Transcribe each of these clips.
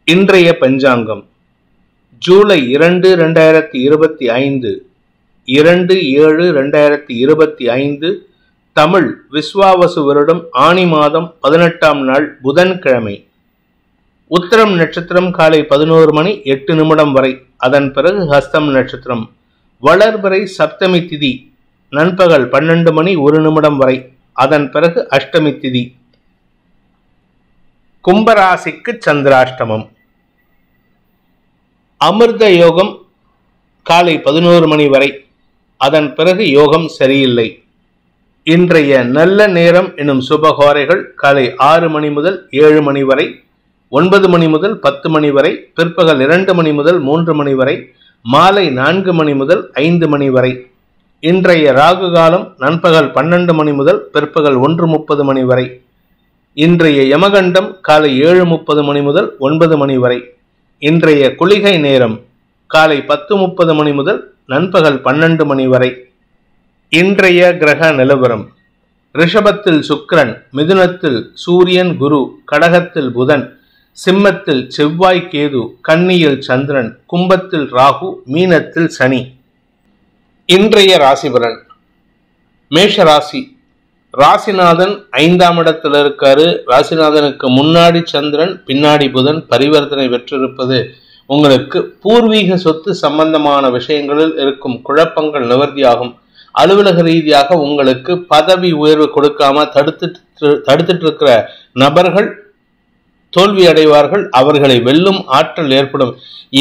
இன்றைய பஞ்சாங்கம் ஜூலை 2, 2025 2/7/2025 தமிழ் விஸ்வாவசு வருடம் ஆனி மாதம் 18ஆம் நாள் புதன்கிழமை. உத்திரம் நட்சத்திரம் காலை 11 மணி 8 நிமிடம் வரை, அதன் பிறகு ஹஸ்தம் நட்சத்திரம். வளர்பிறை சப்தமி திதி நண்பகல் 12 மணி 1 நிமிடம் வரை, அதன் பிறகு அஷ்டமி திதி. கும்பராசிக்கு சந்திராஷ்டமம். அமிர்த யோகம் காலை 11 மணி வரை, அதன் பிறகு யோகம் சரியில்லை. இன்றைய நல்ல நேரம் எனும் சுபகோரைகள் காலை 6 மணி முதல் 7 மணி வரை, 9 மணி முதல் 10 மணி வரை, பிற்பகல் 2 மணி முதல் 3 மணி வரை, மாலை 4 மணி முதல் 5 மணி வரை. இன்றைய ராகு காலம் நண்பகல் 12 மணி முதல் பிற்பகல் 1:30 மணி வரை. இன்றைய யமகண்டம் காலை 7:30 மணி முதல் 9 மணி வரை. இன்றைய குளிகை நேரம் காலை 10:30 மணி முதல் நண்பகல் 12 மணி வரை. இன்றைய கிரக நிலவரம்: ரிஷபத்தில் சுக்கிரன், மிதுனத்தில் சூரியன் குரு, கடகத்தில் புதன், சிம்மத்தில் செவ்வாய் கேது, கன்னியில் சந்திரன், கும்பத்தில் ராகு, மீனத்தில் சனி. இன்றைய ராசிபலன்: மேஷ ராசி. ராசிநாதன் 5ஆம் இடத்துல இருக்காரு. ராசிநாதனுக்கு முன்னாடி சந்திரன், பின்னாடி புதன் பரிவர்த்தனை பெற்றிருப்பது உங்களுக்கு பூர்வீக சொத்து சம்பந்தமான விஷயங்களில் இருக்கும் குழப்பங்கள் நிவர்த்தியாகும். அலுவலக ரீதியாக உங்களுக்கு பதவி உயர்வு கொடுக்காம தடுத்துட்டு இருக்கிற நபர்கள் தோல்வி அடைவார்கள். அவர்களை வெல்லும் ஆற்றல் ஏற்படும்.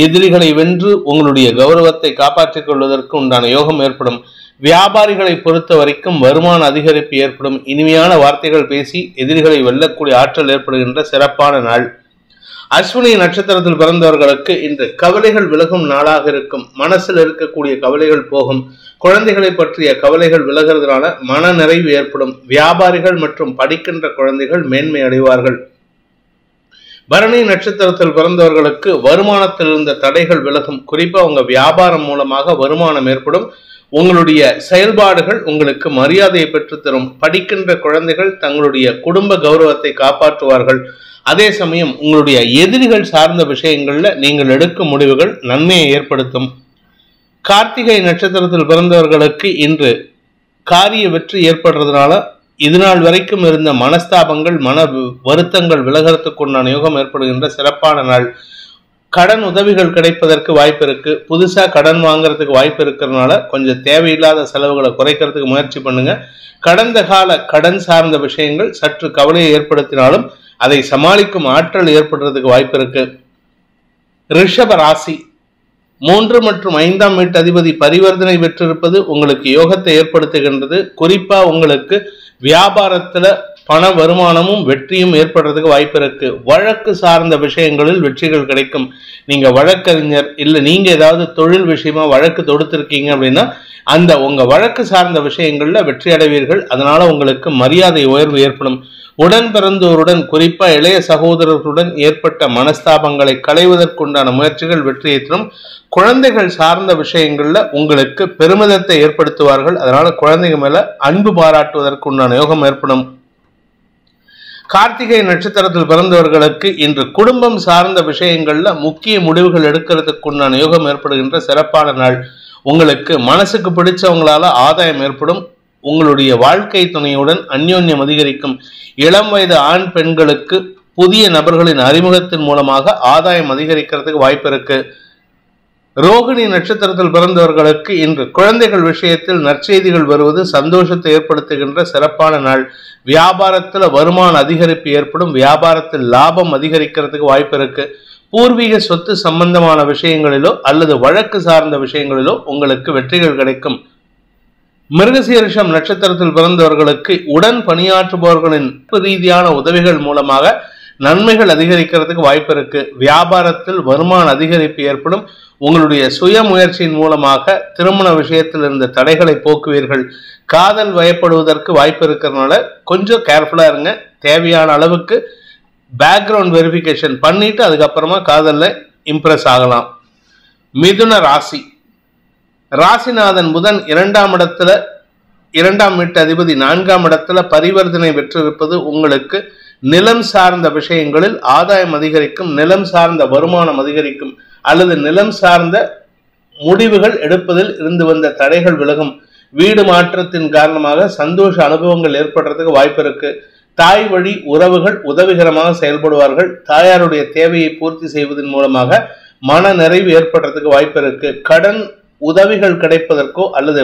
எதிரிகளை வென்று உங்களுடைய கௌரவத்தை காப்பாற்றிக் கொள்வதற்கு உண்டான யோகம் ஏற்படும். வியாபாரிகளை பொறுத்த வரைக்கும் வருமான அதிகரிப்பு ஏற்படும். இனிமையான வார்த்தைகள் பேசி எதிரிகளை வெல்லக்கூடிய ஆற்றல் ஏற்படுகின்ற சிறப்பான நாள். அஸ்வினி நட்சத்திரத்தில் பிறந்தவர்களுக்கு இன்று கவலைகள் விலகும் நாளாக இருக்கும். மனசில் இருக்கக்கூடிய கவலைகள் போகும். குழந்தைகளை பற்றிய கவலைகள் விலகிறதுனால மன நிறைவு ஏற்படும். வியாபாரிகள் மற்றும் படிக்கின்ற குழந்தைகள் மேன்மை அடைவார்கள். பரணி நட்சத்திரத்தில் பிறந்தவர்களுக்கு வருமானத்தில் இருந்த தடைகள் விலகும். குறிப்பா உங்க வியாபாரம் மூலமாக வருமானம் ஏற்படும். உங்களுடைய செயல்பாடுகள் உங்களுக்கு மரியாதையை பெற்றுத்தரும். படிக்கின்ற குழந்தைகள் தங்களுடைய குடும்ப கௌரவத்தை காப்பாற்றுவார்கள். அதே சமயம் உங்களுடைய எதிரிகள் சார்ந்த விஷயங்கள்ல நீங்கள் எடுக்கும் முடிவுகள் நன்மையை ஏற்படுத்தும். கார்த்திகை நட்சத்திரத்தில் பிறந்தவர்களுக்கு இன்று காரிய வெற்றி ஏற்படுறதுனால இதுநாள் வரைக்கும் இருந்த மனஸ்தாபங்கள், மன வருத்தங்கள் விலகிறதுக்குண்டான யோகம் ஏற்படுகின்ற சிறப்பான நாள். கடன் உதவிகள் கிடைப்பதற்கு வாய்ப்பு இருக்கு. புதுசா கடன் வாங்குறதுக்கு வாய்ப்பு இருக்கிறதுனால கொஞ்சம் தேவையில்லாத செலவுகளை குறைக்கிறதுக்கு முயற்சி பண்ணுங்க. கடந்த கால கடன் சார்ந்த விஷயங்கள் சற்று கவலையை ஏற்படுத்தினாலும் அதை சமாளிக்கும் ஆற்றல் ஏற்படுறதுக்கு வாய்ப்பு இருக்கு. ரிஷப ராசி. 3 மற்றும் 5ஆம் வீட்டு அதிபதி பரிவர்த்தனை பெற்றிருப்பது உங்களுக்கு யோகத்தை ஏற்படுத்துகின்றது. குறிப்பா உங்களுக்கு வியாபாரத்துல பண வருமானமும் வெற்றியும் ஏற்படுறதுக்கு வாய்ப்பு இருக்கு. வழக்கு சார்ந்த விஷயங்களில் வெற்றிகள் கிடைக்கும். நீங்க வழக்கறிஞர் இல்ல நீங்க ஏதாவது தொழில் விஷயமா வழக்கு தொடுத்திருக்கீங்க அப்படின்னா அந்த உங்க வழக்கு சார்ந்த விஷயங்கள்ல வெற்றி அடைவீர்கள். அதனால உங்களுக்கு மரியாதை உயர்வு ஏற்படும். உடன் பிறந்தோருடன் குறிப்பா இளைய சகோதரர்களுடன் ஏற்பட்ட மனஸ்தாபங்களை களைவதற்குண்டான முயற்சிகள் வெற்றியை தரும். குழந்தைகள் சார்ந்த விஷயங்கள்ல உங்களுக்கு பெருமிதத்தை ஏற்படுத்துவார்கள். அதனால குழந்தைங்க மேல அன்பு பாராட்டுவதற்கு உண்டான யோகம் ஏற்படும். கார்த்திகை நட்சத்திரத்தில் பிறந்தவர்களுக்கு இன்று குடும்பம் சார்ந்த விஷயங்கள்ல முக்கிய முடிவுகள் எடுக்கிறதுக்கு உண்டான யோகம் ஏற்படுகின்ற சிறப்பான நாள். உங்களுக்கு மனசுக்கு பிடிச்சவங்களால ஆதாயம் ஏற்படும். உங்களுடைய வாழ்க்கை துணையுடன் அந்யோன்யம் அதிகரிக்கும். இளம் வயது ஆண் பெண்களுக்கு புதிய நபர்களின் அறிமுகத்தின் மூலமாக ஆதாயம் அதிகரிக்கிறதுக்கு வாய்ப்பு இருக்கு. ரோகிணி நட்சத்திரத்தில் பிறந்தவர்களுக்கு இன்று குழந்தைகள் விஷயத்தில் நற்செய்திகள் வருவது சந்தோஷத்தை ஏற்படுத்துகின்ற சிறப்பான நாள். வியாபாரத்தில் வருமான அதிகரிப்பு ஏற்படும். வியாபாரத்தில் லாபம் அதிகரிக்கிறதுக்கு வாய்ப்பு இருக்கு. பூர்வீக சொத்து சம்பந்தமான விஷயங்களிலோ அல்லது வழக்கு சார்ந்த விஷயங்களிலோ உங்களுக்கு வெற்றிகள் கிடைக்கும். மிருகசீரிஷம் நட்சத்திரத்தில் பிறந்தவர்களுக்கு உடன் பணியாற்றுபவர்களின் ரீதியான உதவிகள் மூலமாக நன்மைகள் அதிகரிக்கிறதுக்கு வாய்ப்பு இருக்கு. வியாபாரத்தில் வருமான அதிகரிப்பு ஏற்படும். உங்களுடைய சுய முயற்சியின் மூலமாக திருமண விஷயத்தில் இருந்த தடைகளை போக்குவீர்கள். காதல் வயப்படுவதற்கு வாய்ப்பு இருக்கிறதுனால கொஞ்சம் கேர்ஃபுல்லா இருங்க. தேவையான அளவுக்கு பேக்ரவுண்ட் வெரிஃபிகேஷன் பண்ணிட்டு அதுக்கப்புறமா காதல்ல இம்ப்ரெஸ் ஆகலாம். மிதுன ராசி. ராசிநாதன் புதன் 2ஆம் இடத்துல 2ஆம் வீட்டு அதிபதி 4ஆம் இடத்துல பரிவர்த்தனை பெற்றிருப்பது உங்களுக்கு நிலம் சார்ந்த விஷயங்களில் ஆதாயம் அதிகரிக்கும், நிலம் சார்ந்த வருமானம் அதிகரிக்கும், அல்லது நிலம் சார்ந்த முடிவுகள் எடுப்பதில் இருந்து வந்த தடைகள் விலகும். வீடு மாற்றத்தின் காரணமாக சந்தோஷ அனுபவங்கள் ஏற்படுறதுக்கு வாய்ப்பு இருக்கு. தாய் வழி உறவுகள் உதவிகரமாக செயல்படுவார்கள். தாயாருடைய தேவையை பூர்த்தி செய்வதன் மூலமாக மன நிறைவு ஏற்படுறதுக்கு வாய்ப்பு இருக்கு. கடன் உதவிகள் கிடைப்பதற்கோ அல்லது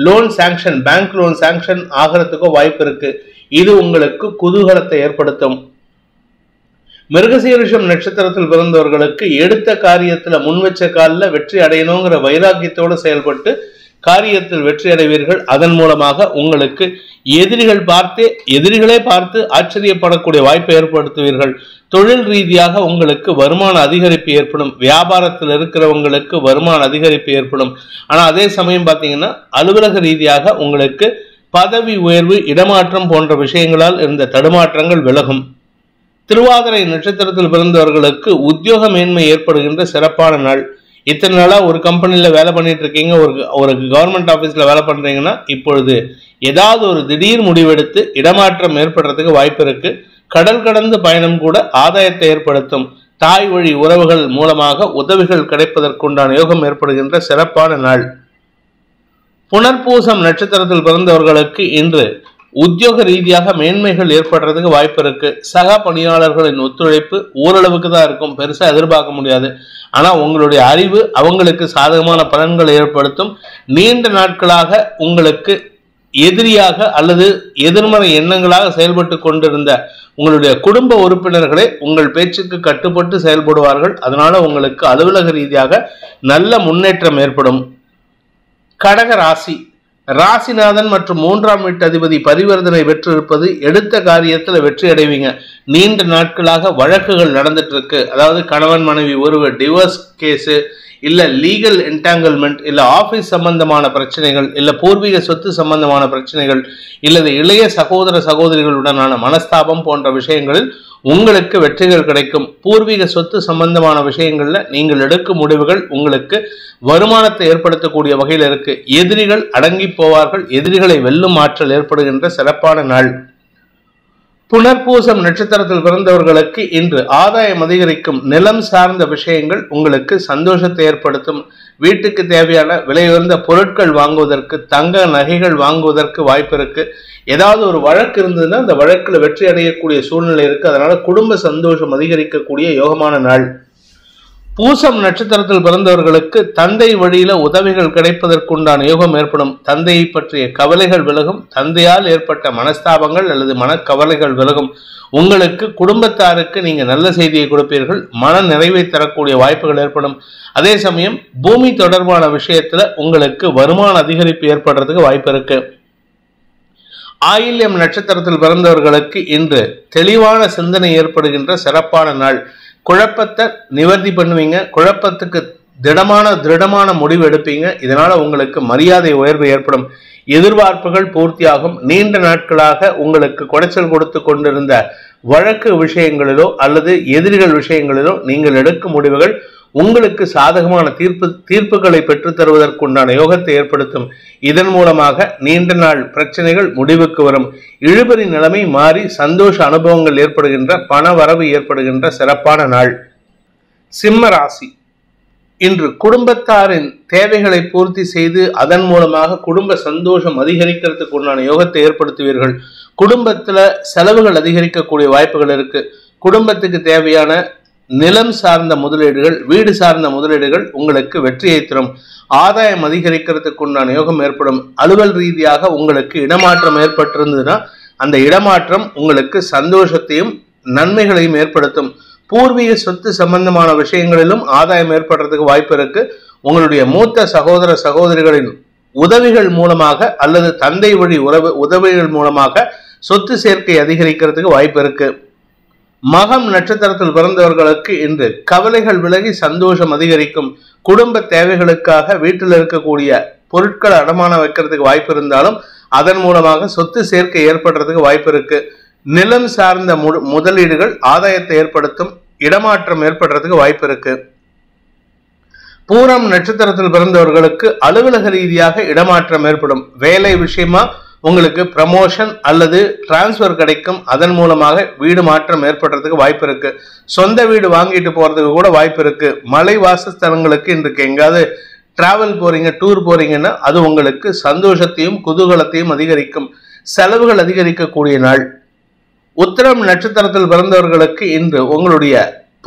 loan sanction, bank loan sanction ஆகிறதுக்கோ வாய்ப்பு இருக்கு. இது உங்களுக்கு குதூகலத்தை ஏற்படுத்தும். மிருகசீரிஷம் நட்சத்திரத்தில் பிறந்தவர்களுக்கு எடுத்த காரியத்துல முன்வச்ச காலில் வெற்றி அடையணுங்கிற வைராக்கியத்தோடு செயல்பட்டு காரியத்தில் வெற்றி அடைவீர்கள். அதன் மூலமாக உங்களுக்கு எதிரிகளே பார்த்து ஆச்சரியப்படக்கூடிய வாய்ப்பை ஏற்படுத்துவீர்கள். தொழில் ரீதியாக உங்களுக்கு வருமான அதிகரிப்பு ஏற்படும். வியாபாரத்தில் இருக்கிறவங்களுக்கு வருமான அதிகரிப்பு ஏற்படும். ஆனா அதே சமயம் பார்த்தீங்கன்னா அலுவலக ரீதியாக உங்களுக்கு பதவி உயர்வு, இடமாற்றம் போன்ற விஷயங்களால் இருந்த தடுமாற்றங்கள் விலகும். திருவாதிரை நட்சத்திரத்தில் பிறந்தவர்களுக்கு உத்தியோக மேன்மை ஏற்படுகின்ற சிறப்பான நாள். இத்தனை நாளா ஒரு கம்பெனில வேலை பண்ணிட்டு இருக்கீங்க, ஒரு கவர்மெண்ட் ஆபீஸ்ல வேலை பண்றீங்கன்னா இப்பொழுது ஏதாவது ஒரு திடீர் முடிவெடுத்து இடமாற்றம் ஏற்படுறதுக்கு வாய்ப்பு இருக்கு. கடல் கடந்து பயணம் கூட ஆதாயத்தை ஏற்படுத்தும். தாய் வழி உறவுகள் மூலமாக உதவிகள் கிடைப்பதற்குண்டான யோகம் ஏற்படுகின்ற சிறப்பான நாள். புனர்பூசம் நட்சத்திரத்தில் பிறந்தவர்களுக்கு இன்று உத்தியோக ரீதியாக மேன்மைகள் ஏற்படுறதுக்கு வாய்ப்பு இருக்கு. சக பணியாளர்களின் ஒத்துழைப்பு ஓரளவுக்கு தான் இருக்கும், பெருசா எதிர்பார்க்க முடியாது. ஆனா உங்களுடைய அறிவு அவங்களுக்கு சாதகமான பலன்களை ஏற்படுத்தும். நீண்ட நாட்களாக உங்களுக்கு எதிரியாக அல்லது எதிர்மறை எண்ணங்களாக செயல்பட்டு கொண்டிருந்த உங்களுடைய குடும்ப உறுப்பினர்களே உங்கள் பேச்சுக்கு கட்டுப்பட்டு செயல்படுவார்கள். அதனால உங்களுக்கு அலுவலக ரீதியாக நல்ல முன்னேற்றம் ஏற்படும். கடக ராசி, ராசிநாதன் மற்றும் 3ஆம் வீட்டு அதிபதி பரிவர்த்தனை பெற்றிருப்பது எடுத்த காரியத்தில் வெற்றி அடைவீங்க. நீண்ட நாட்களாக வழக்குகள் நடந்துட்டு இருக்கு, அதாவது கணவன் மனைவி உறவு, டிவோர்ஸ் கேஸு, இல்ல லீகல் என்டாங்கிள்மெண்ட், இல்ல ஆபீஸ் சம்பந்தமான பிரச்சனைகள், இல்ல பூர்வீக சொத்து சம்பந்தமான பிரச்சனைகள், இல்லது இளைய சகோதர சகோதரிகளுடனான மனஸ்தாபம் போன்ற விஷயங்களில் உங்களுக்கு வெற்றிகள் கிடைக்கும். பூர்வீக சொத்து சம்பந்தமான விஷயங்கள்ல நீங்கள் எடுக்கும் முடிவுகள் உங்களுக்கு வருமானத்தை ஏற்படுத்தக்கூடிய வகையில் இருக்கு. எதிரிகள் அடங்கி போவார்கள். எதிரிகளை வெல்லும் ஆற்றல் ஏற்படுகின்ற சிறப்பான நாள். புனர்பூசம் நட்சத்திரத்தில் பிறந்தவர்களுக்கு இன்று ஆதாயம் அதிகரிக்கும். நிலம் சார்ந்த விஷயங்கள் உங்களுக்கு சந்தோஷத்தை ஏற்படுத்தும். வீட்டுக்கு தேவையான விலையுயர்ந்த பொருட்கள் வாங்குவதற்கு, தங்க நகைகள் வாங்குவதற்கு வாய்ப்பு இருக்கு. ஏதாவது ஒரு வழக்கு இருந்ததுன்னா அந்த வழக்குல வெற்றி அடையக்கூடிய சூழ்நிலை இருக்கு. அதனால குடும்ப சந்தோஷம் அதிகரிக்கக்கூடிய யோகமான நாள். பூசம் நட்சத்திரத்தில் பிறந்தவர்களுக்கு தந்தை வழியில உதவிகள் கிடைப்பதற்குண்டான யோகம் ஏற்படும். தந்தையை பற்றிய கவலைகள் விலகும். தந்தையால் ஏற்பட்ட மனஸ்தாபங்கள் அல்லது மனக்கவலைகள் விலகும். உங்களுக்கு குடும்பத்தாருக்கு நீங்க நல்ல செய்தியை கொடுப்பீர்கள். மன நிறைவை தரக்கூடிய வாய்ப்புகள் ஏற்படும். அதே சமயம் பூமி தொடர்பான விஷயத்துல உங்களுக்கு வருமான அதிகரிப்பு ஏற்படுறதுக்கு வாய்ப்பு இருக்கு. ஆயில்யம் நட்சத்திரத்தில் பிறந்தவர்களுக்கு இன்று தெளிவான சிந்தனை ஏற்படுகின்ற சிறப்பான நாள். குழப்பத்தை நிவர்த்தி பண்ணுவீங்க. குழப்பத்துக்கு திருடமான முடிவு எடுப்பீங்க. இதனால உங்களுக்கு மரியாதை உயர்வு ஏற்படும். எதிர்பார்ப்புகள் பூர்த்தியாகும். நீண்ட நாட்களாக உங்களுக்கு குடைச்சல் கொடுத்து கொண்டிருந்த வழக்கு விஷயங்களிலோ அல்லது எதிரிகள் விஷயங்களிலோ நீங்கள் எடுக்கும் முடிவுகள் உங்களுக்கு சாதகமான தீர்ப்புகளை பெற்றுத் தருவதற்குண்டான யோகத்தை ஏற்படுத்தும். இதன் மூலமாக நீண்ட நாள் பிரச்சனைகள் முடிவுக்கு வரும். இழுபறி நிலைமை மாறி சந்தோஷ அனுபவங்கள் ஏற்படுகின்ற, பண வரவு ஏற்படுகின்ற சிறப்பான நாள். சிம்ம ராசி, இன்று குடும்பத்தாரின் தேவைகளை பூர்த்தி செய்து அதன் மூலமாக குடும்ப சந்தோஷம் அதிகரிக்கிறதுக்கு உண்டான யோகத்தை ஏற்படுத்துவீர்கள். குடும்பத்துல செலவுகள் அதிகரிக்கக்கூடிய வாய்ப்புகள் இருக்கு. குடும்பத்துக்கு தேவையான நிலம் சார்ந்த முதலீடுகள், வீடு சார்ந்த முதலீடுகள் உங்களுக்கு வெற்றியை தரும். ஆதாயம் அதிகரிக்கிறதுக்கு உண்டான யோகம் ஏற்படும். அலுவல் ரீதியாக உங்களுக்கு இடமாற்றம் ஏற்பட்டிருந்ததுன்னா அந்த இடமாற்றம் உங்களுக்கு சந்தோஷத்தையும் நன்மைகளையும் ஏற்படுத்தும். பூர்வீக சொத்து சம்பந்தமான விஷயங்களிலும் ஆதாயம் ஏற்படுறதுக்கு வாய்ப்பு இருக்கு. உங்களுடைய மூத்த சகோதர சகோதரிகளின் உதவிகள் மூலமாக அல்லது தந்தை வழி உதவிகள் மூலமாக சொத்து சேர்க்கை அதிகரிக்கிறதுக்கு வாய்ப்பு இருக்கு. மகம் நட்சத்திரத்தில் பிறந்தவர்களுக்கு இன்று கவலைகள் விலகி சந்தோஷம் அதிகரிக்கும். குடும்ப தேவைகளுக்காக வீட்டில் இருக்கக்கூடிய பொருட்களை அடமானம் வைக்கிறதுக்கு வாய்ப்பு இருந்தாலும் அதன் மூலமாக சொத்து சேர்க்கை ஏற்படுறதுக்கு வாய்ப்பு இருக்கு. நிலம் சார்ந்த முதலீடுகள் ஆதாயத்தை ஏற்படுத்தும். இடமாற்றம் ஏற்படுறதுக்கு வாய்ப்பு இருக்கு. பூரம் நட்சத்திரத்தில் பிறந்தவர்களுக்கு அலுவலக ரீதியாக இடமாற்றம் ஏற்படும். வேலை விஷயமா உங்களுக்கு ப்ரமோஷன் அல்லது டிரான்ஸ்ஃபர் கிடைக்கும். அதன் மூலமாக வீடு மாற்றம் ஏற்படுறதுக்கு வாய்ப்பு இருக்கு. சொந்த வீடு வாங்கிட்டு போறதுக்கு கூட வாய்ப்பு இருக்கு. மலை வாசஸ்தலங்களுக்கு இன்றைக்கு எங்காவது டிராவல் போறீங்க, டூர் போறீங்கன்னா அது உங்களுக்கு சந்தோஷத்தையும் குதூகலத்தையும் அதிகரிக்கும். செலவுகள் அதிகரிக்கக்கூடிய நாள். உத்திரம் நட்சத்திரத்தில் பிறந்தவர்களுக்கு இன்று உங்களுடைய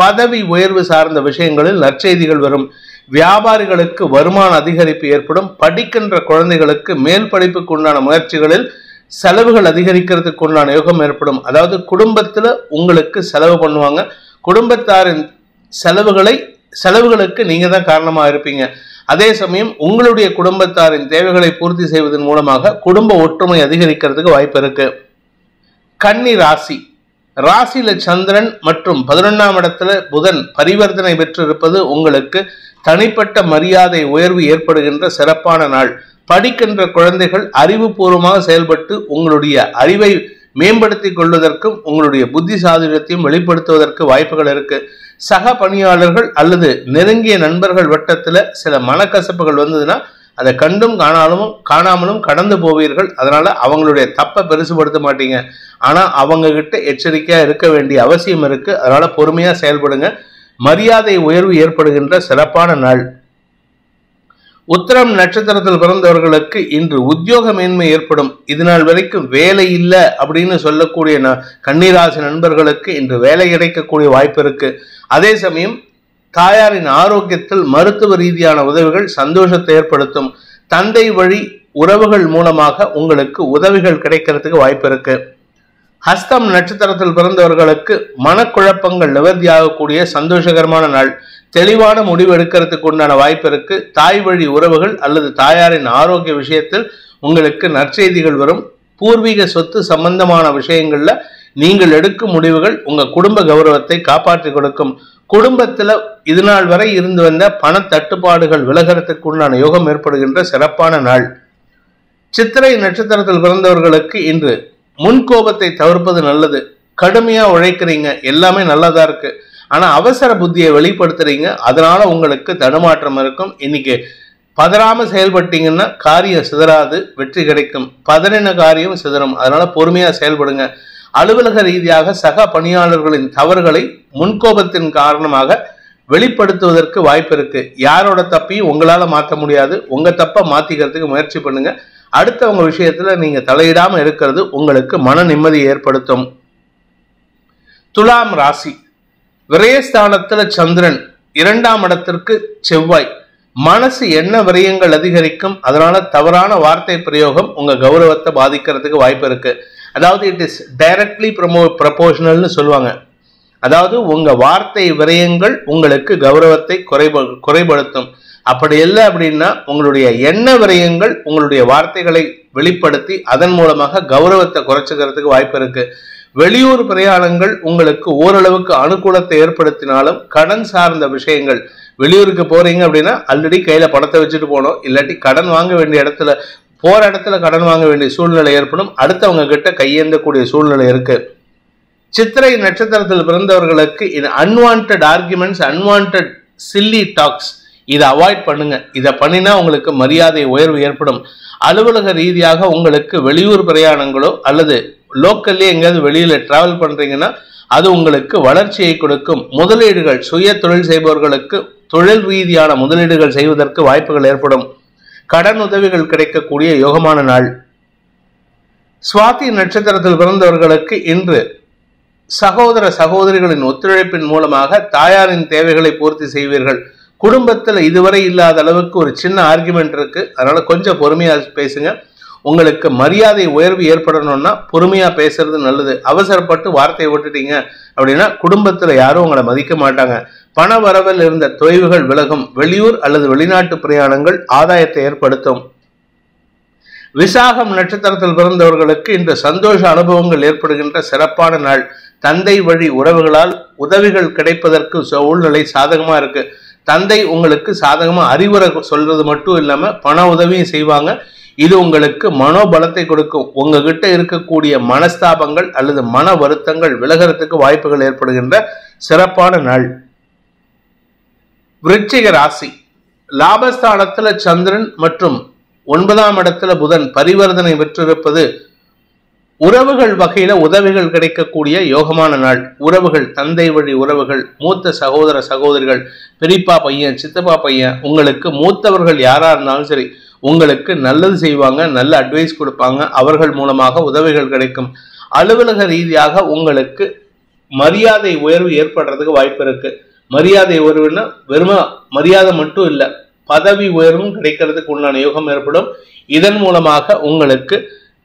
பதவி உயர்வு சார்ந்த விஷயங்களில் நற்செய்திகள் வரும். வியாபாரிகளுக்கு வருமான அதிகரிப்பு ஏற்படும். படிக்கின்ற குழந்தைகளுக்கு மேல் படிப்புக்கு உண்டான முயற்சிகளில் செலவுகள் அதிகரிக்கிறதுக்கு உண்டான யோகம் ஏற்படும். அதாவது குடும்பத்துல உங்களுக்கு செலவு பண்ணுவாங்க. குடும்பத்தாரின் செலவுகளுக்கு நீங்க தான் காரணமா இருப்பீங்க. அதே சமயம் உங்களுடைய குடும்பத்தாரின் தேவைகளை பூர்த்தி செய்வதன் மூலமாக குடும்ப ஒற்றுமை அதிகரிக்கிறதுக்கு வாய்ப்பு இருக்கு. கன்னி ராசி. ராசியில சந்திரன் மற்றும் 11ஆம் இடத்துல புதன் பரிவர்த்தனை பெற்றிருப்பது உங்களுக்கு தனிப்பட்ட மரியாதை உயர்வு ஏற்படுகின்ற சிறப்பான நாள். படிக்கின்ற குழந்தைகள் அறிவுபூர்வமாக செயல்பட்டு உங்களுடைய அறிவை மேம்படுத்திக் கொள்வதற்கும் உங்களுடைய புத்தி சாதுரியத்தையும் வெளிப்படுத்துவதற்கு வாய்ப்புகள் இருக்கு. சக பணியாளர்கள் அல்லது நெருங்கிய நண்பர்கள் வட்டத்துல சில மனக்கசப்புகள் வந்ததுன்னா அதை கண்டும் காணாமலும் கடந்து போவீர்கள். அதனால அவங்களுடைய தப்பை பெருசுபடுத்த மாட்டீங்க. ஆனா அவங்க கிட்ட எச்சரிக்கையா இருக்க வேண்டிய அவசியம் இருக்கு. அதனால பொறுமையா செயல்படுங்க. மரியாதை உயர்வு ஏற்படுகின்ற சிறப்பான நாள். உத்திரம் நட்சத்திரத்தில் பிறந்தவர்களுக்கு இன்று உத்தியோக மேன்மை ஏற்படும். இது நாள் வரைக்கும் வேலை இல்லை அப்படின்னு சொல்லக்கூடிய கன்னிராசி நண்பர்களுக்கு இன்று வேலை கிடைக்கக்கூடிய வாய்ப்பு இருக்கு. அதே சமயம் தாயாரின் ஆரோக்கியத்தில் மருத்துவ ரீதியான உதவிகள் சந்தோஷத்தை ஏற்படுத்தும். தந்தை வழி உறவுகள் மூலமாக உங்களுக்கு உதவிகள் கிடைக்கிறதுக்கு வாய்ப்பு இருக்கு. ஹஸ்தம் நட்சத்திரத்தில் பிறந்தவர்களுக்கு மனக்குழப்பங்கள் நிவர்த்தியாகக்கூடிய சந்தோஷகரமான நாள். தெளிவான முடிவு எடுக்கிறதுக்கு உண்டான வாய்ப்பு இருக்கு. தாய் வழி உறவுகள் அல்லது தாயாரின் ஆரோக்கிய விஷயத்தில் உங்களுக்கு நற்செய்திகள் வரும். பூர்வீக சொத்து சம்பந்தமான விஷயங்கள்ல நீங்கள் எடுக்கும் முடிவுகள் உங்க குடும்ப கௌரவத்தை காப்பாற்றி கொடுக்கும். குடும்பத்துல இது நாள் வரை இருந்து வந்த பண தட்டுப்பாடுகள் விலகிறதுக்கு உண்டான யோகம் ஏற்படுகின்ற சிறப்பான நாள். சித்திரை நட்சத்திரத்தில் பிறந்தவர்களுக்கு இன்று முன்கோபத்தை தவிர்ப்பது நல்லது. கடுமையா உழைக்கிறீங்க, எல்லாமே நல்லதா இருக்கு. ஆனா அவசர புத்தியை வெளிப்படுத்துறீங்க, அதனால உங்களுக்கு தடுமாற்றம் இருக்கும். இன்னைக்கு பதறாம செயல்பட்டீங்கன்னா காரியம் சிதறாது, வெற்றி கிடைக்கும். பதறின காரியம் சிதறும். அதனால பொறுமையா செயல்படுங்க. அலுவலக ரீதியாக சக பணியாளர்களின் தவறுகளை முன்கோபத்தின் காரணமாக வெளிப்படுத்துவதற்கு வாய்ப்பு இருக்கு. யாரோட தப்பையும் உங்களால மாற்ற முடியாது. உங்க தப்பை மாத்திக்கிறதுக்கு முயற்சி பண்ணுங்க. அடுத்தவங்க விஷயத்துல நீங்க தலையிடாம இருக்கிறது உங்களுக்கு மன நிம்மதியை ஏற்படுத்தும். துலாம் ராசி. விரயஸ்தானத்துல சந்திரன், 2ஆம் இடத்திற்கு செவ்வாய். மனசு என்ன விரயங்கள் அதிகரிக்கும். அதனால தவறான வார்த்தை பிரயோகம் உங்க கௌரவத்தை பாதிக்கிறதுக்கு வாய்ப்பு இருக்கு. அதாவது இட் இஸ் டைரக்ட்லி ப்ரொபோஷனல்னு சொல்லுவாங்க. அதாவது உங்க வார்த்தை விரயங்கள் உங்களுக்கு கௌரவத்தை குறைபடுத்தும். அப்படி இல்லை அப்படின்னா உங்களுடைய எண்ண விரயங்கள் உங்களுடைய வார்த்தைகளை வெளிப்படுத்தி அதன் மூலமாக கௌரவத்தை குறைச்சிக்கிறதுக்கு வாய்ப்பு இருக்கு. வெளியூர் பிரயாணங்கள் உங்களுக்கு ஓரளவுக்கு அனுகூலத்தை ஏற்படுத்தினாலும் கடன் சார்ந்த விஷயங்கள், வெளியூருக்கு போறீங்க அப்படின்னா ஆல்ரெடி கையில பணத்தை வச்சுட்டு போனோம், இல்லாட்டி கடன் வாங்க வேண்டிய இடத்துல போற இடத்துல கடன் வாங்க வேண்டிய சூழ்நிலை ஏற்படும். அடுத்தவங்க கிட்ட கையேந்தக்கூடிய சூழ்நிலை இருக்கு. சித்திரை நட்சத்திரத்தில் பிறந்தவர்களுக்கு இது unwanted arguments, unwanted silly talks, இதை அவாய்ட் பண்ணுங்க. இதை பண்ணினா உங்களுக்கு மரியாதை உயர்வு ஏற்படும். அலுவலக ரீதியாக உங்களுக்கு வெளியூர் பிரயாணங்களோ அல்லது லோக்கல்லே எங்கேயாவது வெளியில டிராவல் பண்றீங்கன்னா அது உங்களுக்கு வளர்ச்சியை கொடுக்கும். முதலீடுகள், சுய தொழில் செய்பவர்களுக்கு தொழில் ரீதியான முதலீடுகள் செய்வதற்கு வாய்ப்புகள் ஏற்படும். கடன் உதவிகள் கிடைக்கக்கூடிய யோகமான நாள். சுவாதி நட்சத்திரத்தில் பிறந்தவர்களுக்கு இன்று சகோதர சகோதரிகளின் ஒத்துழைப்பின் மூலமாக தாயாரின் தேவைகளை பூர்த்தி செய்வீர்கள். குடும்பத்தில் இதுவரை இல்லாத அளவுக்கு ஒரு சின்ன ஆர்குமெண்ட் இருக்கு. அதனால கொஞ்சம் பொறுமையா பேசுங்க. உங்களுக்கு மரியாதை உயர்வு ஏற்படணும்னா பொறுமையா பேசுறது நல்லது. அவசரப்பட்டு வார்த்தையை விட்டுட்டீங்க அப்படின்னா குடும்பத்துல யாரும் உங்களை மதிக்க மாட்டாங்க. பண வரவில் இருந்த தொய்வுகள் விலகும். வெளியூர் அல்லது வெளிநாட்டு பிரயாணங்கள் ஆதாயத்தை ஏற்படுத்தும். விசாகம் நட்சத்திரத்தில் பிறந்தவர்களுக்கு இன்று சந்தோஷ அனுபவங்கள் ஏற்படுகின்ற சிறப்பான நாள். தந்தை வழி உறவுகளால் உதவிகள் கிடைப்பதற்கு சூழ்நிலை சாதகமா இருக்கு. தந்தை உங்களுக்கு சாதகமா அறிவுரை சொல்றது மட்டும் இல்லாம பண உதவியும் செய்வாங்க. இது உங்களுக்கு மனோபலத்தை கொடுக்கும். உங்ககிட்ட இருக்கக்கூடிய மனஸ்தாபங்கள் அல்லது மன வருத்தங்கள் விலகிறதுக்கு வாய்ப்புகள் ஏற்படுகின்ற சிறப்பான நாள். விருச்சிக ராசி. லாபஸ்தானத்துல சந்திரன் மற்றும் 9ஆம் இடத்துல புதன் பரிவர்த்தனை பெற்றிருப்பது உறவுகள் வகையில உதவிகள் கிடைக்கக்கூடிய யோகமான நாள். உறவுகள், தந்தை வழி உறவுகள், மூத்த சகோதர சகோதரிகள், பெரியப்பா பையன், சித்தப்பா பையன், உங்களுக்கு மூத்தவர்கள் யாரா இருந்தாலும் சரி உங்களுக்கு நல்லது செய்வாங்க, நல்ல அட்வைஸ் கொடுப்பாங்க. அவர்கள் மூலமாக உதவிகள் கிடைக்கும். அலுவலக ரீதியாக உங்களுக்கு மரியாதை உயர்வு ஏற்படுறதுக்கு வாய்ப்பு இருக்கு. மரியாதை உயர்வுன்னா வெறும் மரியாதை மட்டும் இல்லை, பதவி உயர்வும் கிடைக்கிறதுக்கு உண்டான யோகம் ஏற்படும். இதன் மூலமாக உங்களுக்கு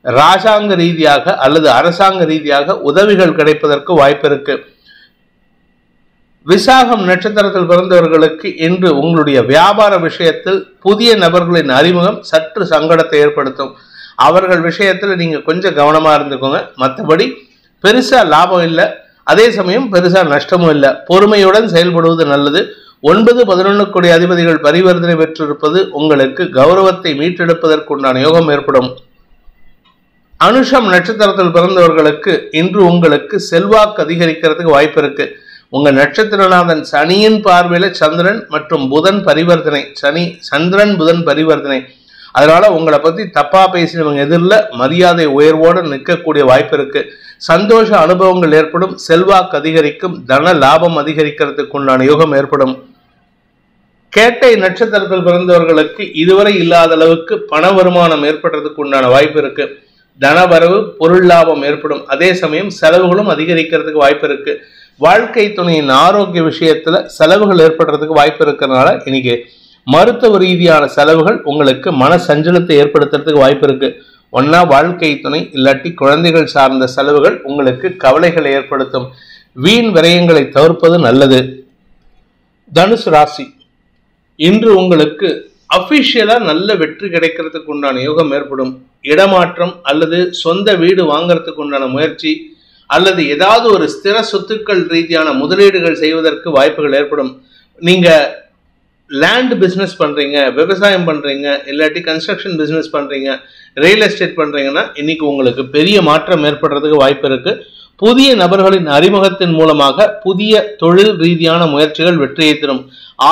ராஜாங்க ரீதியாக அல்லது அரசாங்க ரீதியாக உதவிகள் கிடைப்பதற்கு வாய்ப்பு இருக்கு. விசாகம் நட்சத்திரத்தில் பிறந்தவர்களுக்கு இன்று உங்களுடைய வியாபார விஷயத்தில் புதிய நபர்களின் அறிமுகம் சற்று சங்கடத்தை ஏற்படுத்தும். அவர்கள் விஷயத்துல நீங்க கொஞ்சம் கவனமா இருந்துக்கோங்க. மற்றபடி பெருசா லாபம் இல்லை, அதே சமயம் பெருசா நஷ்டமும் இல்லை. பொறுமையுடன் செயல்படுவது நல்லது. 9, 11 கோடி அதிபதிகள் பரிவர்த்தனை பெற்றிருப்பது உங்களுக்கு கௌரவத்தை மீட்டெடுப்பதற்குண்டான யோகம் ஏற்படும். அனுஷம் நட்சத்திரத்தில் பிறந்தவர்களுக்கு இன்று உங்களுக்கு செல்வாக்கு அதிகரிக்கிறதுக்கு வாய்ப்பு இருக்கு. உங்க நட்சத்திரநாதன் சனியின் பார்வையில சந்திரன் மற்றும் புதன் பரிவர்த்தனை, சந்திரன் புதன் பரிவர்த்தனை. அதனால உங்களை பத்தி தப்பா பேசினவங்க எதிரில் மரியாதை உயர்வோடு நிற்கக்கூடிய வாய்ப்பு இருக்கு. சந்தோஷ அனுபவங்கள் ஏற்படும். செல்வாக்கு அதிகரிக்கும். தன லாபம் அதிகரிக்கிறதுக்கு உண்டான யோகம் ஏற்படும். கேட்டை நட்சத்திரத்தில் பிறந்தவர்களுக்கு இதுவரை இல்லாத அளவுக்கு பண வருமானம் ஏற்படுறதுக்கு உண்டான வாய்ப்பு இருக்கு. தனவரவு, பொருள் லாபம் ஏற்படும். அதே சமயம் செலவுகளும் அதிகரிக்கிறதுக்கு வாய்ப்பு இருக்கு. வாழ்க்கை துணையின் ஆரோக்கிய விஷயத்துல செலவுகள் ஏற்படுறதுக்கு வாய்ப்பு இருக்கிறதுனால இன்னைக்கு மருத்துவ ரீதியான செலவுகள் உங்களுக்கு மன சஞ்சலத்தை ஏற்படுத்துறதுக்கு வாய்ப்பு இருக்கு. ஒன்னா வாழ்க்கை துணை, இல்லாட்டி குழந்தைகள் சார்ந்த செலவுகள் உங்களுக்கு கவலைகளை ஏற்படுத்தும். வீண் விரயங்களை தவிர்ப்பது நல்லது. தனுசு ராசி, இன்று உங்களுக்கு அபிஷியலா நல்ல வெற்றி கிடைக்கிறதுக்கு உண்டான யோகம் ஏற்படும். இடமாற்றம் அல்லது சொந்த வீடு வாங்கறதுக்கு உண்டான முயற்சி அல்லது ஏதாவது ஒரு ஸ்திர சொத்துக்கள் ரீதியான முதலீடுகள் செய்வதற்கு வாய்ப்புகள் ஏற்படும். நீங்க லேண்ட் பிஸ்னஸ் பண்றீங்க, விவசாயம் பண்றீங்க, இல்லாட்டி கன்ஸ்ட்ரக்ஷன் பிஸ்னஸ் பண்றீங்க, ரியல் எஸ்டேட் பண்றீங்கன்னா இன்னைக்கு உங்களுக்கு பெரிய மாற்றம் ஏற்படுறதுக்கு வாய்ப்பு இருக்கு. புதிய நபர்களின் அறிமுகத்தின் மூலமாக புதிய தொழில் ரீதியான முயற்சிகள் வெற்றியை தரும்.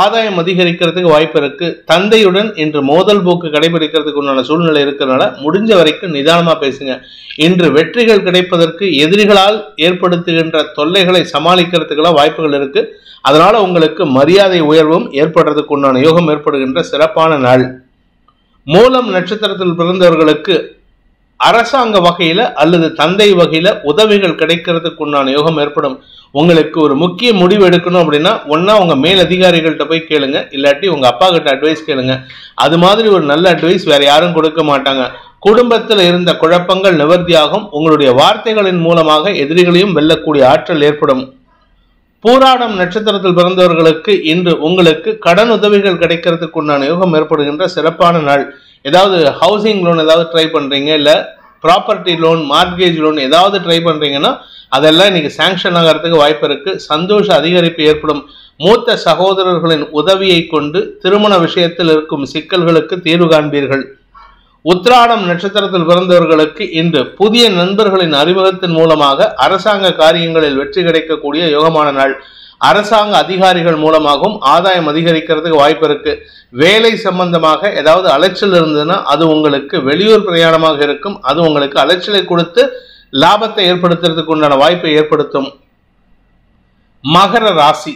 ஆதாயம் அதிகரிக்கிறதுக்கு வாய்ப்பு இருக்கு. தந்தையுடன் இன்று மோதல் போக்கு கடைபிடிக்கிறதுக்கு உண்டான சூழ்நிலை இருக்கிறதுனால முடிஞ்ச வரைக்கும் நிதானமா பேசுங்க. இன்று வெற்றிகள் கிடைப்பதற்கு எதிரிகளால் ஏற்படுத்துகின்ற தொல்லைகளை சமாளிக்கிறதுக்கெல்லாம் வாய்ப்புகள் இருக்கு. அதனால உங்களுக்கு மரியாதை உயர்வும் ஏற்படுறதுக்கு உண்டான யோகம் ஏற்படுகின்ற சிறப்பான நாள். மூலம் நட்சத்திரத்தில் பிறந்தவர்களுக்கு அரசாங்க வகையில அல்லது தந்தை வகையில உதவிகள் கிடைக்கிறதுக்கு உண்டான யோகம் ஏற்படும். உங்களுக்கு ஒரு முக்கிய முடிவு எடுக்கணும் அப்படின்னா ஒன்னா உங்க மேல் அதிகாரிகள்கிட்ட போய் கேளுங்க, இல்லாட்டி உங்க அப்பா கிட்ட அட்வைஸ் கேளுங்க. அது மாதிரி ஒரு நல்ல அட்வைஸ் வேற யாரும் கொடுக்க மாட்டாங்க. குடும்பத்தில் இருந்த குழப்பங்கள் நிவர்த்தியாகும். உங்களுடைய வார்த்தைகளின் மூலமாக எதிரிகளையும் வெல்லக்கூடிய ஆற்றல் ஏற்படும். பூராடம் நட்சத்திரத்தில் பிறந்தவர்களுக்கு இன்று உங்களுக்கு கடன் உதவிகள் கிடைக்கிறதுக்கு உண்டான யோகம் ஏற்படுகின்ற சிறப்பான நாள். ஏதாவது ஹவுசிங் லோன் ஏதாவது ட்ரை பண்றீங்க, இல்ல ப்ராப்பர்ட்டி லோன், மார்ட்கேஜ் லோன் ஏதாவது ட்ரை பண்றீங்கன்னா அதெல்லாம் இன்னைக்கு சாங்ஷன் ஆகிறதுக்கு வாய்ப்பு இருக்கு. சந்தோஷ அதிகரிப்பு ஏற்படும். மூத்த சகோதரர்களின் உதவியை கொண்டு திருமண விஷயத்தில் இருக்கும் சிக்கல்களுக்கு தீர்வு காண்பீர்கள். உத்திராடம் நட்சத்திரத்தில் பிறந்தவர்களுக்கு இன்று புதிய நண்பர்களின் அறிமுகத்தின் மூலமாக அரசாங்க காரியங்களில் வெற்றி கிடைக்கக்கூடிய யோகமான நாள். அரசாங்க அதிகாரிகள் மூலமாகவும் ஆதாயம் அதிகரிக்கிறதுக்கு வாய்ப்பு இருக்கு. வேலை சம்பந்தமாக ஏதாவது அலைச்சல் இருந்ததுன்னா அது உங்களுக்கு வெளியூர் பிரயாணமாக இருக்கும். அது உங்களுக்கு அலைச்சலை கொடுத்து லாபத்தை ஏற்படுத்துறதுக்கு உண்டான வாய்ப்பை ஏற்படுத்தும். மகர ராசி,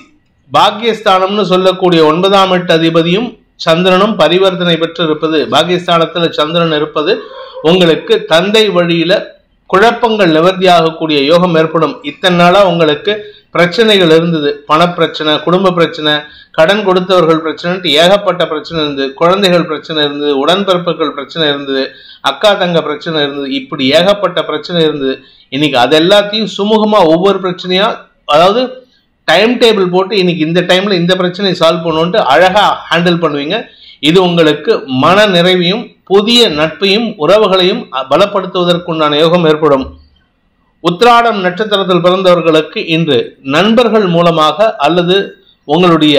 பாக்கியஸ்தானம்னு சொல்லக்கூடிய 9ஆம் எட்டு அதிபதியும் சந்திரனும் பரிவர்த்தனை பெற்று இருப்பது, பாகிஸ்தானத்தில் சந்திரன் இருப்பது உங்களுக்கு தந்தை வழியில குழப்பங்கள் நிவர்த்தியாகக்கூடிய யோகம் ஏற்படும். இத்தனை நாளா உங்களுக்கு பிரச்சனைகள் இருந்தது. பணப்பிரச்சனை, குடும்ப பிரச்சனை, கடன் கொடுத்தவர்கள் பிரச்சனை, ஏகப்பட்ட பிரச்சனை இருந்தது. குழந்தைகள் பிரச்சனை இருந்தது, உடன்பிறப்புகள் பிரச்சனை இருந்தது, அக்கா தங்க பிரச்சனை இருந்தது. இப்படி ஏகப்பட்ட பிரச்சனை இருந்தது. இன்னைக்கு அது எல்லாத்தையும் சுமூகமா ஒவ்வொரு பிரச்சனையா, அதாவது டைம் டேபிள் போட்டு இன்னைக்கு இந்த டைம்ல இந்த பிரச்சனையை சால்வ் பண்ணுவோன்ட்டு அழகா ஹேண்டில் பண்ணுவீங்க. இது உங்களுக்கு மன நிறைவையும் புதிய நட்பையும் உறவுகளையும் பலப்படுத்துவதற்குண்டான யோகம் ஏற்படும். உத்திராடம் நட்சத்திரத்தில் பிறந்தவர்களுக்கு இன்று நண்பர்கள் மூலமாக அல்லது உங்களுடைய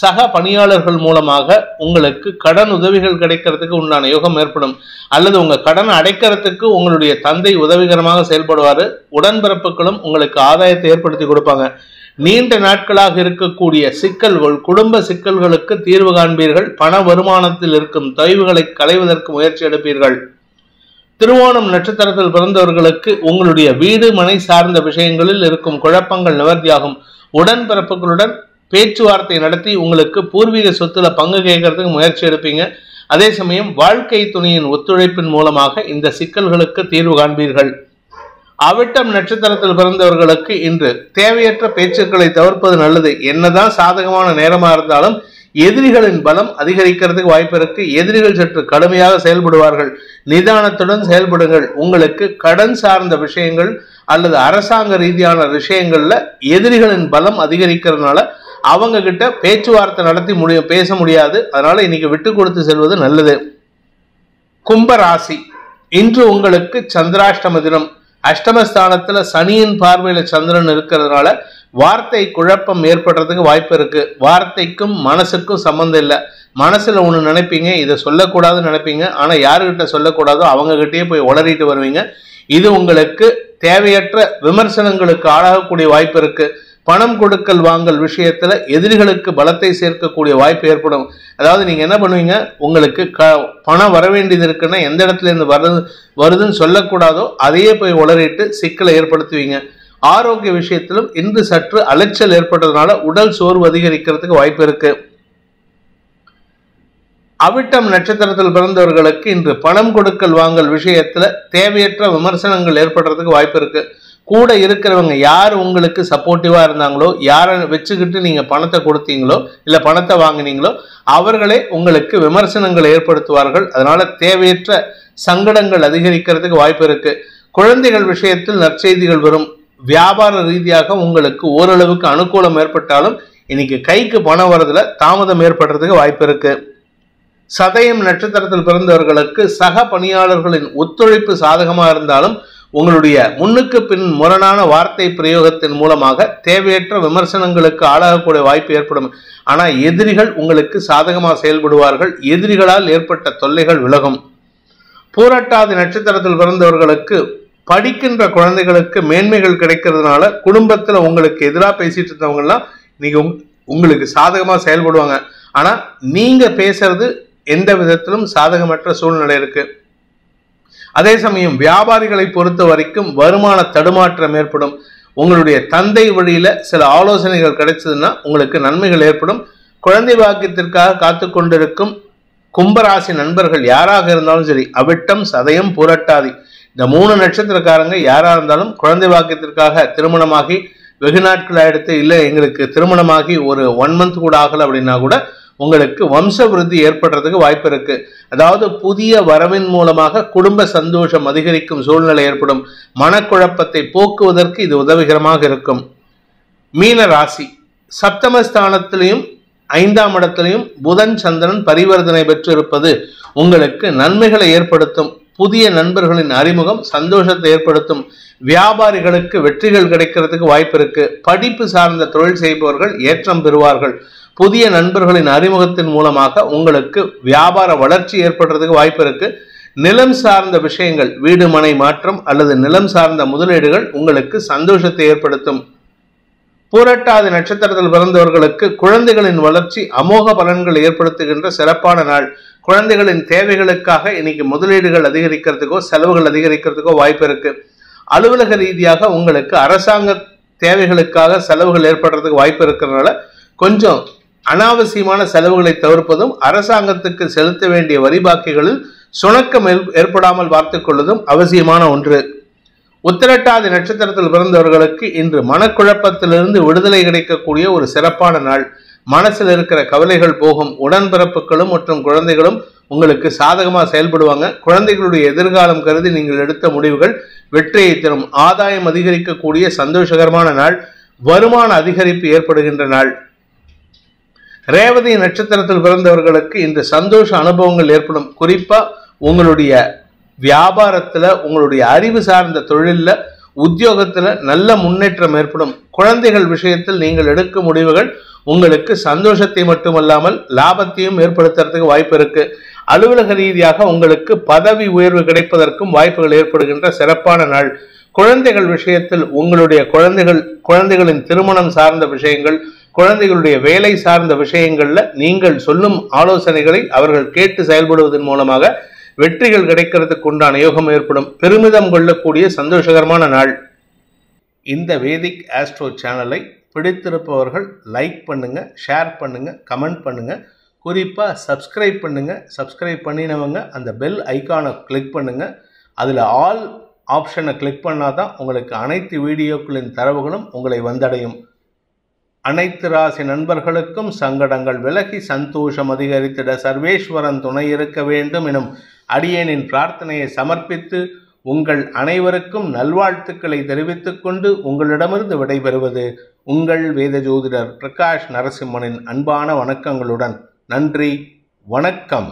சக பணியாளர்கள் மூலமாக உங்களுக்கு கடன் உதவிகள் கிடைக்கிறதுக்கு உண்டான யோகம் ஏற்படும். அல்லது உங்க கடனை அடைக்கிறதுக்கு உங்களுடைய தந்தை உதவிகரமாக செயல்படுவாரு. உடன்பிறப்புகளும் உங்களுக்கு ஆதாயத்தை ஏற்படுத்தி கொடுப்பாங்க. நீண்ட நாட்களாக இருக்கக்கூடிய சிக்கல்கள், குடும்ப சிக்கல்களுக்கு தீர்வு காண்பீர்கள். பண வருமானத்தில் இருக்கும் தொய்வுகளை களைவதற்கு முயற்சி எடுப்பீர்கள். திருவோணம் நட்சத்திரத்தில் பிறந்தவர்களுக்கு உங்களுடைய வீடு மனை சார்ந்த விஷயங்களில் இருக்கும் குழப்பங்கள் நிவர்த்தியாகும். உடன்பிறப்புகளுடன் பேச்சுவார்த்தை நடத்தி உங்களுக்கு பூர்வீக சொத்துல பங்கு கேட்கறதுக்கு முயற்சி எடுப்பீங்க. அதே சமயம் வாழ்க்கை துணையின் ஒத்துழைப்பின் மூலமாக இந்த சிக்கல்களுக்கு தீர்வு காண்பீர்கள். அவிட்டம் நட்சத்திரத்தில் பிறந்தவர்களுக்கு இன்று தேவையற்ற பேச்சுக்களை தவிர்ப்பது நல்லது. என்னதான் சாதகமான நேரமா இருந்தாலும் எதிரிகளின் பலம் அதிகரிக்கிறதுக்கு வாய்ப்பு இருக்கு. எதிரிகள் சற்று கடுமையாக செயல்படுவார்கள். நிதானத்துடன் செயல்படுங்கள். உங்களுக்கு கடன் சார்ந்த விஷயங்கள் அல்லது அரசாங்க ரீதியான விஷயங்கள்ல எதிரிகளின் பலம் அதிகரிக்கிறதுனால அவங்க கிட்ட பேச்சுவார்த்தை நடத்தி பேச முடியாது. அதனால இன்னைக்கு விட்டு கொடுத்து செல்வது நல்லது. கும்பராசி, இன்று உங்களுக்கு சந்திராஷ்டம தினம். அஷ்டமஸ்தானத்துல சனியின் பார்வையில சந்திரன் இருக்கிறதுனால வார்த்தை குழப்பம் ஏற்படுறதுக்கு வாய்ப்பு இருக்கு. வார்த்தைக்கும் மனசுக்கும் சம்பந்தம் இல்லை. மனசுல ஒண்ணு நினைப்பீங்க, இதை சொல்லக்கூடாதுன்னு நினைப்பீங்க. ஆனா யாருகிட்ட சொல்லக்கூடாதோ அவங்க கிட்டயே போய் உளறிட்டு வருவீங்க. இது உங்களுக்கு தேவையற்ற விமர்சனங்களுக்கு ஆளாகக்கூடிய வாய்ப்பு இருக்கு. பணம் கொடுக்கல் வாங்கல் விஷயத்துல எதிரிகளுக்கு பலத்தை சேர்க்கக்கூடிய வாய்ப்பு ஏற்படும். அதாவது நீங்க என்ன பண்ணுவீங்க, உங்களுக்கு பணம் வர வேண்டியது இருக்குன்னா எந்த இடத்துல இருந்து வருதுன்னு சொல்லக்கூடாதோ அதையே போய் உளறிட்டு சிக்கலை ஏற்படுத்துவீங்க. ஆரோக்கிய விஷயத்திலும் இன்று சற்று அலைச்சல் ஏற்பட்டதுனால உடல் சோர்வு அதிகரிக்கிறதுக்கு வாய்ப்பு இருக்கு. அவிட்டம் நட்சத்திரத்தில் பிறந்தவர்களுக்கு இன்று பணம் கொடுக்கல் வாங்கல் விஷயத்துல தேவையற்ற விமர்சனங்கள் ஏற்படுறதுக்கு வாய்ப்பு இருக்கு. கூட இருக்கிறவங்க யார் உங்களுக்கு சப்போர்ட்டிவா இருந்தாங்களோ, யாரை வச்சுக்கிட்டு நீங்க பணத்தை கொடுத்தீங்களோ இல்ல பணத்தை வாங்கினீங்களோ அவர்களே உங்களுக்கு விமர்சனங்கள் ஏற்படுத்துவார்கள். அதனால தேவையற்ற சங்கடங்கள் அதிகரிக்கிறதுக்கு வாய்ப்பு இருக்கு. குழந்தைகள் விஷயத்தில் நற்செய்திகள் வரும். வியாபார ரீதியாக உங்களுக்கு ஓரளவுக்கு அனுகூலம் ஏற்பட்டாலும் இன்னைக்கு கைக்கு பணம் வரதுல தாமதம் ஏற்படுறதுக்கு வாய்ப்பு இருக்கு. சதயம் நட்சத்திரத்தில் பிறந்தவர்களுக்கு சக பணியாளர்களின் ஒத்துழைப்பு சாதகமா இருந்தாலும் உங்களுடைய முன்னுக்கு பின் முரணான வார்த்தை பிரயோகத்தின் மூலமாக தேவையற்ற விமர்சனங்களுக்கு ஆளாகக்கூடிய வாய்ப்பு ஏற்படும். ஆனா எதிரிகள் உங்களுக்கு சாதகமாக செயல்படுவார்கள். எதிரிகளால் ஏற்பட்ட தொல்லைகள் விலகும். பூரட்டாதி நட்சத்திரத்தில் பிறந்தவர்களுக்கு படிக்கின்ற குழந்தைகளுக்கு மேன்மைகள் கிடைக்கிறதுனால குடும்பத்துல உங்களுக்கு எதிராக பேசிட்டு இருந்தவங்க எல்லாம் நீங்க உங்களுக்கு சாதகமா செயல்படுவாங்க. ஆனா நீங்க பேசுறது எந்த விதத்திலும் சாதகமற்ற சூழ்நிலை இருக்கு. அதே சமயம் வியாபாரிகளை பொறுத்த வரைக்கும் வருமான தடுமாற்றம் ஏற்படும். உங்களுடைய தந்தை வழியில சில ஆலோசனைகள் கிடைச்சதுன்னா உங்களுக்கு நன்மைகள் ஏற்படும். குழந்தை பாக்கியத்திற்காக காத்து கொண்டிருக்கும் கும்பராசி நண்பர்கள் யாராக இருந்தாலும் சரி, அவிட்டம் சதயம் பூரட்டாதி இந்த 3 நட்சத்திரக்காரங்க யாரா இருந்தாலும் குழந்தை பாக்கியத்திற்காக திருமணமாகி வெகு நாட்கள் ஆயிடுத்து, இல்லை எங்களுக்கு திருமணமாகி ஒரு 1 month கூட ஆகல அப்படின்னா கூட உங்களுக்கு வம்ச விருத்தி ஏற்படுறதுக்கு வாய்ப்பு இருக்கு. அதாவது புதிய வரவின் மூலமாக குடும்ப சந்தோஷம் அதிகரிக்கும் சூழ்நிலை ஏற்படும். மனக்குழப்பத்தை போக்குவதற்கு இது உதவிகரமாக இருக்கும். மீன ராசி, சப்தமஸ்தானத்திலையும் 5ஆம் இடத்திலையும் புதன் சந்திரன் பரிவர்த்தனை பெற்றிருப்பது உங்களுக்கு நன்மைகளை ஏற்படுத்தும். புதிய நண்பர்களின் அறிமுகம் சந்தோஷத்தை ஏற்படுத்தும். வியாபாரிகளுக்கு வெற்றிகள் கிடைக்கிறதுக்கு வாய்ப்பு இருக்கு. படிப்பு சார்ந்த தொழில் செய்பவர்கள் ஏற்றம் பெறுவார்கள். புதிய நண்பர்களின் அறிமுகத்தின் மூலமாக உங்களுக்கு வியாபார வளர்ச்சி ஏற்படுறதுக்கு வாய்ப்பு இருக்கு. நிலம் சார்ந்த விஷயங்கள், வீடு மனை மாற்றம் அல்லது நிலம் சார்ந்த முதலீடுகள் உங்களுக்கு சந்தோஷத்தை ஏற்படுத்தும். பூரட்டாதி நட்சத்திரத்தில் பிறந்தவர்களுக்கு குழந்தைகளின் வளர்ச்சி அமோக பலன்கள் ஏற்படுத்துகின்ற சிறப்பான நாள். குழந்தைகளின் தேவைகளுக்காக இன்னைக்கு முதலீடுகள் அதிகரிக்கிறதுக்கோ செலவுகள் அதிகரிக்கிறதுக்கோ வாய்ப்பு இருக்கு. அலுவலக ரீதியாக உங்களுக்கு அரசாங்க தேவைகளுக்காக செலவுகள் ஏற்படுறதுக்கு வாய்ப்பு இருக்கிறதுனால கொஞ்சம் அனாவசியமான செலவுகளை தவிர்ப்பதும் அரசாங்கத்துக்கு செலுத்த வேண்டிய வரி பாக்கிகளில் சுணக்கம் ஏற்படாமல் பார்த்துக் கொள்வதும் அவசியமான ஒன்று. உத்திரட்டாதி நட்சத்திரத்தில் பிறந்தவர்களுக்கு இன்று மனக்குழப்பத்திலிருந்து விடுதலை கிடைக்கக்கூடிய ஒரு சிறப்பான நாள். மனசில் இருக்கிற கவலைகள் போகும். உடன்பிறப்புகளும் மற்றும் குழந்தைகளும் உங்களுக்கு சாதகமாக செயல்படுவாங்க. குழந்தைகளுடைய எதிர்காலம் கருதி நீங்கள் எடுத்த முடிவுகள் வெற்றியை தரும். ஆதாயம் அதிகரிக்கக்கூடிய சந்தோஷகரமான நாள். வருமான அதிகரிப்பு ஏற்படுகின்ற நாள். ரேவதி நட்சத்திரத்தில் பிறந்தவர்களுக்கு இன்று சந்தோஷ அனுபவங்கள் ஏற்படும். குறிப்பா உங்களுடைய வியாபாரத்துல, உங்களுடைய அறிவு சார்ந்த தொழில்ல, உத்தியோகத்துல நல்ல முன்னேற்றம் ஏற்படும். குழந்தைகள் விஷயத்தில் நீங்கள் எடுக்கும் முடிவுகள் உங்களுக்கு சந்தோஷத்தை மட்டுமல்லாமல் லாபத்தையும் ஏற்படுத்துறதுக்கு வாய்ப்பு இருக்கு. அலுவலக ரீதியாக உங்களுக்கு பதவி உயர்வு கிடைப்பதற்கும் வாய்ப்புகள் ஏற்படுகின்ற சிறப்பான நாள். குழந்தைகள் விஷயத்தில் உங்களுடைய குழந்தைகளின் திருமணம் சார்ந்த விஷயங்கள், குழந்தைகளுடைய வேலை சார்ந்த விஷயங்கள்ல நீங்கள் சொல்லும் ஆலோசனைகளை அவர்கள் கேட்டு செயல்படுவதன் மூலமாக வெற்றிகள் கிடைக்கிறதுக்கு உண்டான யோகம் ஏற்படும். பெருமிதம் கொள்ளக்கூடிய சந்தோஷகரமான நாள். இந்த வேதிக் ஆஸ்ட்ரோ சேனலை பிடித்திருப்பவர்கள் லைக் பண்ணுங்க, ஷேர் பண்ணுங்க, கமெண்ட் பண்ணுங்க. குறிப்பாக சப்ஸ்கிரைப் பண்ணுங்க. சப்ஸ்கிரைப் பண்ணினவங்க அந்த பெல் ஐக்கானை கிளிக் பண்ணுங்க. அதில் ஆல் ஆப்ஷனை கிளிக் பண்ணாதான் உங்களுக்கு அனைத்து வீடியோக்களின் தரவுகளும் உங்களை வந்தடையும். அனைத்து ராசி நண்பர்களுக்கும் சங்கடங்கள் விலகி சந்தோஷம் அதிகரித்திட சர்வேஸ்வரன் துணை இருக்க வேண்டும் எனும் அடியேனின் பிரார்த்தனையை சமர்ப்பித்து உங்கள் அனைவருக்கும் நல்வாழ்த்துக்களை தெரிவித்துக் கொண்டு உங்களிடமிருந்து விடைபெறுவது உங்கள் வேத ஜோதிடர் பிரகாஷ் நரசிம்மனின் அன்பான வணக்கங்களுடன். நன்றி, வணக்கம்.